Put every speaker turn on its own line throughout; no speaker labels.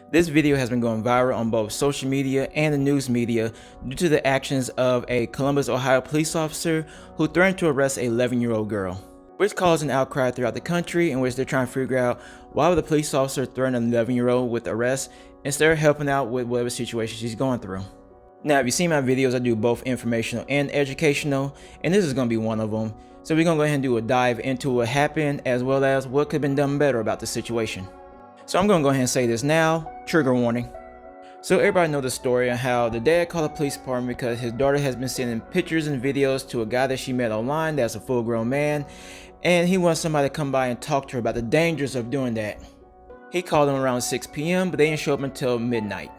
This video has been going viral on both social media and the news media due to the actions of a Columbus, Ohio police officer who threatened to arrest an 11-year-old girl, which caused an outcry throughout the country in which they're trying to figure out why would the police officer threaten an 11-year-old with arrest instead of helping out with whatever situation she's going through. Now, if you've seen my videos, I do both informational and educational, and this is going to be one of them. So we're going to go ahead and do a dive into what happened as well as what could have been done better about the situation. So I'm going to go ahead and say this now, trigger warning. So everybody knows the story on how the dad called the police department because his daughter has been sending pictures and videos to a guy that she met online that's a full-grown man, and he wants somebody to come by and talk to her about the dangers of doing that. He called them around 6 p.m., but they didn't show up until midnight.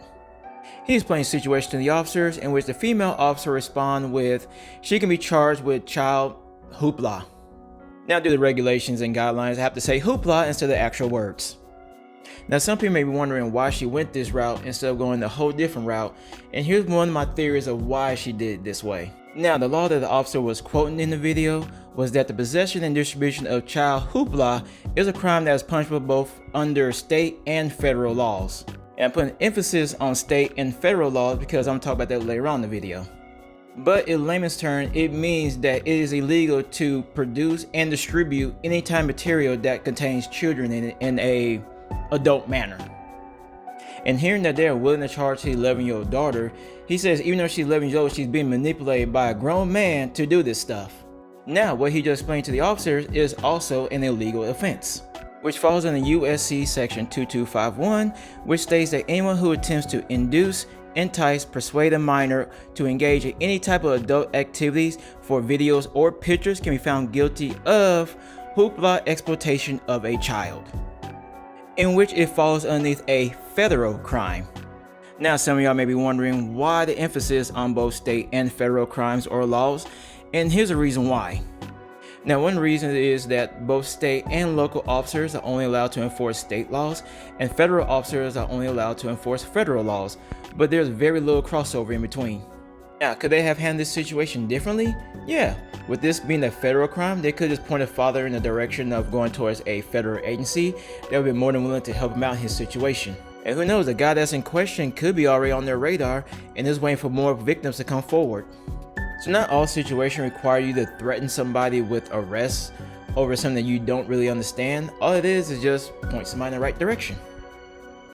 He explained the situation to the officers, in which the female officer responded with, she can be charged with child hoopla. Now, due to regulations and guidelines, I have to say hoopla instead of the actual words. Now, some people may be wondering why she went this route instead of going a whole different route, and here's one of my theories of why she did it this way. Now, the law that the officer was quoting in the video was that the possession and distribution of child hoopla is a crime that is punishable both under state and federal laws. And I'm putting emphasis on state and federal laws because I'm going to talk about that later on in the video. But in layman's terms, it means that it is illegal to produce and distribute any type of material that contains children in a adult manner. And hearing that they're willing to charge his 11-year-old daughter, he says even though she's 11 years old, she's being manipulated by a grown man to do this stuff. Now, what he just explained to the officers is also an illegal offense, which falls under USC section 2251, which states that anyone who attempts to induce, entice, persuade a minor to engage in any type of adult activities for videos or pictures can be found guilty of hoopla exploitation of a child, in which it falls underneath a federal crime. Now, some of y'all may be wondering why the emphasis on both state and federal crimes or laws, and here's a reason why. Now, one reason is that both state and local officers are only allowed to enforce state laws, and federal officers are only allowed to enforce federal laws, but there's very little crossover in between. Now, could they have handled this situation differently? Yeah. With this being a federal crime, they could just point a father in the direction of going towards a federal agency that would be more than willing to help him out in his situation. And who knows, the guy that's in question could be already on their radar and is waiting for more victims to come forward. So not all situations require you to threaten somebody with arrest over something that you don't really understand. All it is just point somebody in the right direction.